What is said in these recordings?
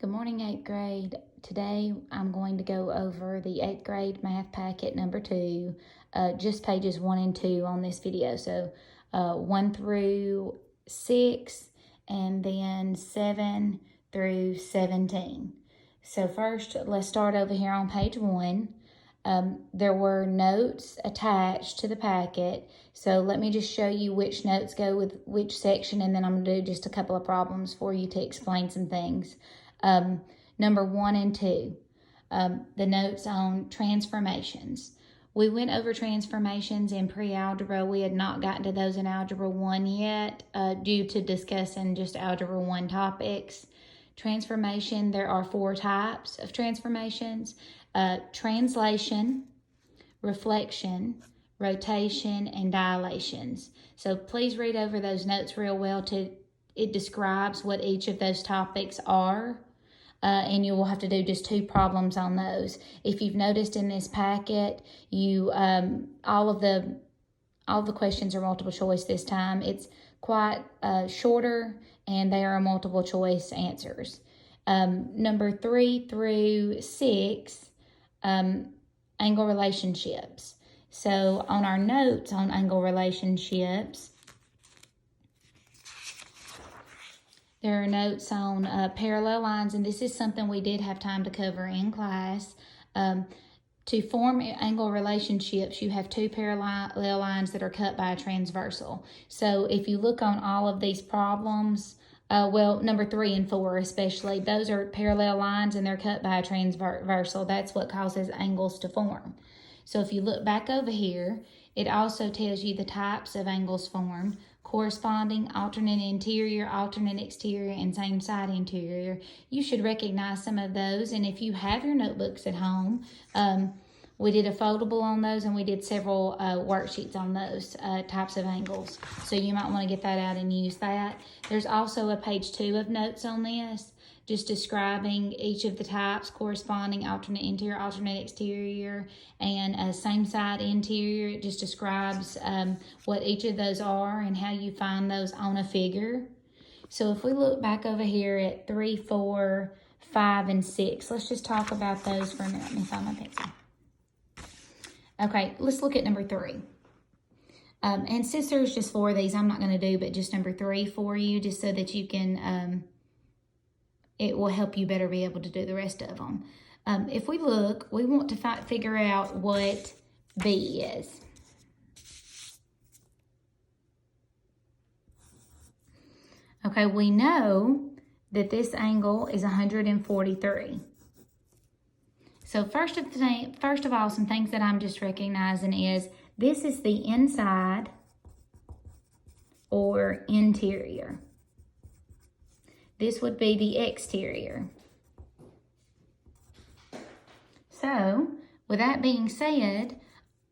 Good morning, 8th grade. Today I'm going to go over the 8th grade math packet number 2, just pages 1 and 2 on this video. So 1 through 6 and then 7 through 17. So first, let's start over here on page 1. There were notes attached to the packet. So let me just show you which notes go with which section, and then I'm going to do just a couple of problems for you to explain some things. Number 1 and 2, the notes on transformations. We went over transformations in pre-algebra. We had not gotten to those in Algebra 1 yet due to discussing just Algebra 1 topics. Transformation, there are 4 types of transformations: translation, reflection, rotation, and dilations. So please read over those notes real well. It describes what each of those topics are. And you will have to do just 2 problems on those. If you've noticed in this packet, all of the questions are multiple choice this time. It's quite shorter, and they are multiple choice answers. Number 3 through 6, angle relationships. So on our notes on angle relationships, there are notes on parallel lines, and this is something we did have time to cover in class. To form angle relationships, you have 2 parallel lines that are cut by a transversal. So if you look on all of these problems, number 3 and 4 especially, those are parallel lines and they're cut by a transversal. That's what causes angles to form. So if you look back over here, it also tells you the types of angles formed: corresponding, alternate interior, alternate exterior, and same side interior. You should recognize some of those, and if you have your notebooks at home, we did a foldable on those, and we did several worksheets on those types of angles. So you might want to get that out and use that. There's also a page 2 of notes on this, just describing each of the types: corresponding, alternate interior, alternate exterior, and same side interior. It just describes what each of those are and how you find those on a figure. So if we look back over here at 3, 4, 5, and 6, let's just talk about those for a minute. Let me find my pencil. Okay, let's look at number 3. And since there's just 4 of these, I'm not going to do but just number 3 for you, just so that you can... it will help you better be able to do the rest of them. If we look, we want to figure out what B is. Okay, we know that this angle is 143. So first of all, some things that I'm just recognizing is this is the inside or interior. This would be the exterior. So, with that being said,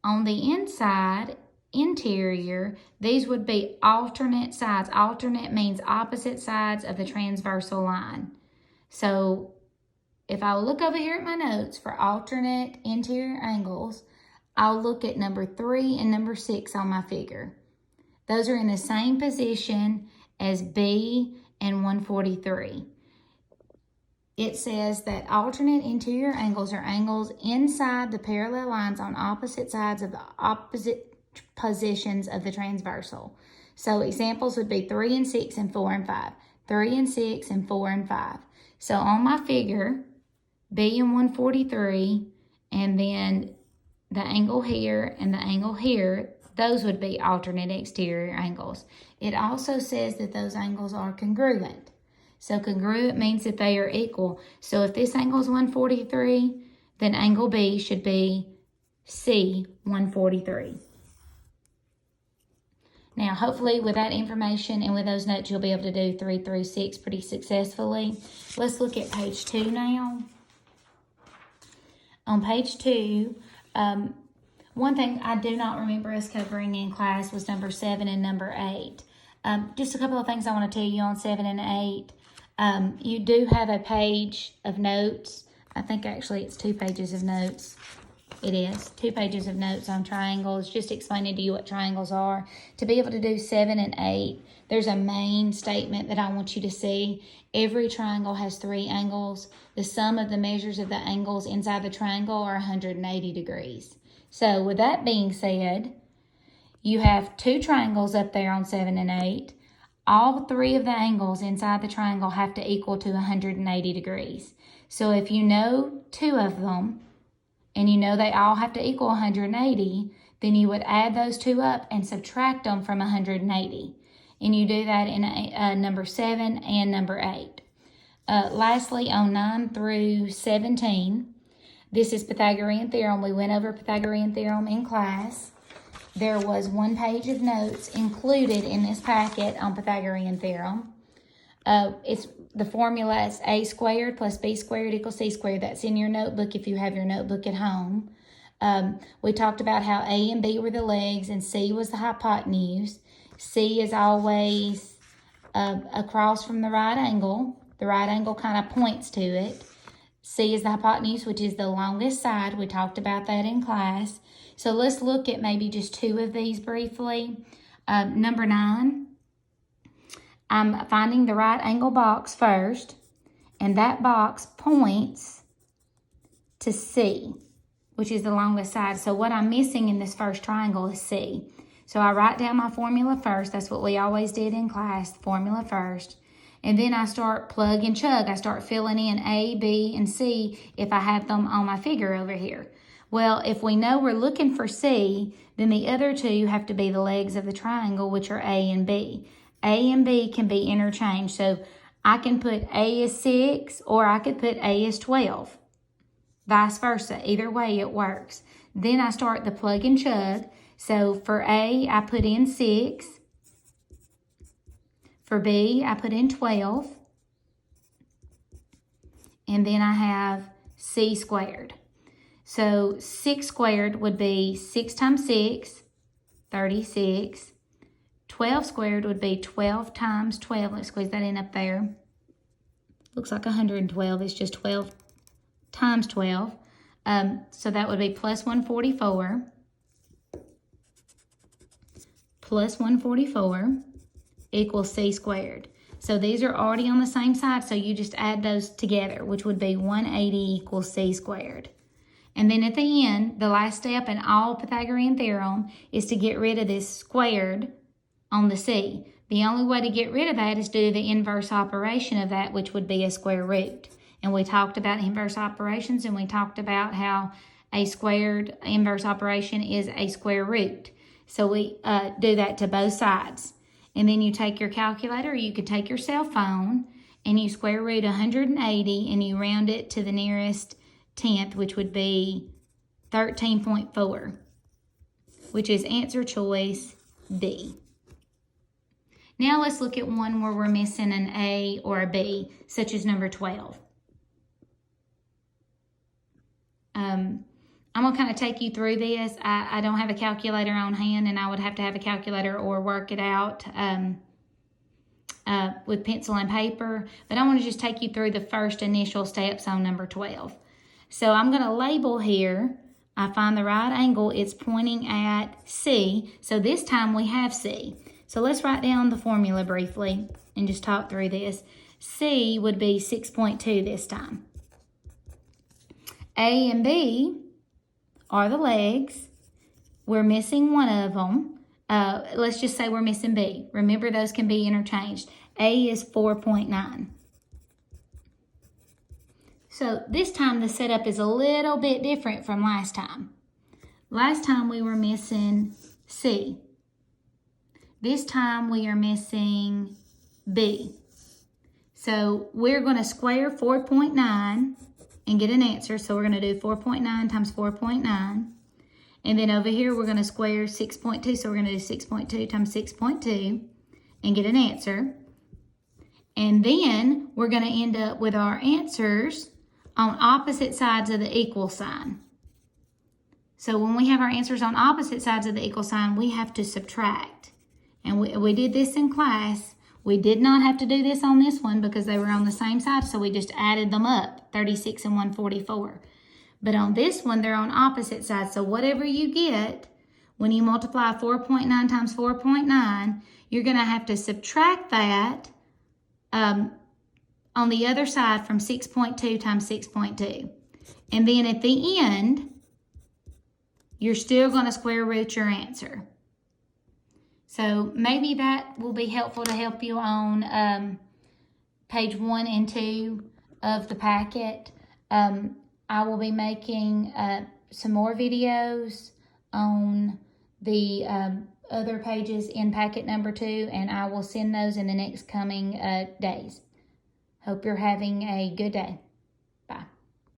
on the inside, interior, these would be alternate sides. Alternate means opposite sides of the transversal line. So, if I look over here at my notes for alternate interior angles, I'll look at number 3 and number 6 on my figure. Those are in the same position as B and 143. It says that alternate interior angles are angles inside the parallel lines on opposite sides of the opposite positions of the transversal. So examples would be 3 and 6 and 4 and 5. 3 and 6 and 4 and 5. So on my figure, B and 143, and then the angle here and the angle here, those would be alternate exterior angles. It also says that those angles are congruent. So congruent means that they are equal. So if this angle is 143, then angle B should be C 143. Now, hopefully with that information and with those notes, you'll be able to do 3 through 6 pretty successfully. Let's look at page 2 now. On page 2, one thing I do not remember us covering in class was number 7 and number 8. Just a couple of things I want to tell you on 7 and 8. You do have a page of notes. I think actually it's 2 pages of notes. It is 2 pages of notes on triangles, just explaining to you what triangles are. To be able to do 7 and 8, there's a main statement that I want you to see. Every triangle has 3 angles. The sum of the measures of the angles inside the triangle are 180 degrees. So with that being said, you have 2 triangles up there on 7 and 8. All 3 of the angles inside the triangle have to equal to 180 degrees. So if you know 2 of them, and you know they all have to equal 180, then you would add those 2 up and subtract them from 180. And you do that in number 7 and number 8. Lastly, on 9 through 17, this is Pythagorean Theorem. We went over Pythagorean Theorem in class. There was 1 page of notes included in this packet on Pythagorean Theorem. The formula is a squared plus b squared equals c squared. That's in your notebook if you have your notebook at home. We talked about how a and b were the legs and c was the hypotenuse. C is always across from the right angle. The right angle kind of points to it. C is the hypotenuse, which is the longest side. We talked about that in class. So let's look at maybe just 2 of these briefly. Number 9. I'm finding the right angle box first, and that box points to C, which is the longest side. So what I'm missing in this first triangle is C. So I write down my formula first. That's what we always did in class, formula first. And then I start plug and chug. I start filling in A, B, and C if I have them on my figure over here. Well, if we know we're looking for C, then the other 2 have to be the legs of the triangle, which are A and B. A and B can be interchanged. So I can put A as 6 or I could put A as 12. Vice versa. Either way it works. Then I start the plug and chug. So for A, I put in 6. For B, I put in 12. And then I have C squared. So 6 squared would be 6 times 6, 36. 12 squared would be 12 times 12. Let's squeeze that in up there. Looks like 112. It's just 12 times 12. So that would be plus 144. Plus 144 equals C squared. So these are already on the same side, so you just add those together, which would be 180 equals C squared. And then at the end, the last step in all Pythagorean Theorem is to get rid of this squared on the C. The only way to get rid of that is to do the inverse operation of that, which would be a square root. And we talked about inverse operations, and we talked about how a squared inverse operation is a square root. So we do that to both sides. And then you take your calculator, or you could take your cell phone, and you square root 180, and you round it to the nearest 10th, which would be 13.4, which is answer choice D. Now let's look at one where we're missing an A or a B, such as number 12. I'm going to kind of take you through this. I don't have a calculator on hand, and I would have to have a calculator or work it out with pencil and paper. But I want to just take you through the first initial steps on number 12. So I'm going to label here. I find the right angle. It's pointing at C. So this time we have C. So let's write down the formula briefly and just talk through this. C would be 6.2 this time. A and B are the legs. We're missing one of them. Let's just say we're missing B. Remember, those can be interchanged. A is 4.9. So this time the setup is a little bit different from last time. Last time we were missing C. This time we are missing B. So we're going to square 4.9 and get an answer. So we're going to do 4.9 times 4.9. And then over here we're going to square 6.2. So we're going to do 6.2 times 6.2 and get an answer. And then we're going to end up with our answers on opposite sides of the equal sign. So when we have our answers on opposite sides of the equal sign, we have to subtract. And we did this in class. We did not have to do this on this one because they were on the same side, so we just added them up, 36 and 144. But on this one, they're on opposite sides. So whatever you get, when you multiply 4.9 times 4.9, you're going to have to subtract that on the other side from 6.2 times 6.2. And then at the end, you're still going to square root your answer. So maybe that will be helpful to help you on page 1 and 2 of the packet. I will be making some more videos on the other pages in packet number 2, and I will send those in the next coming days. Hope you're having a good day.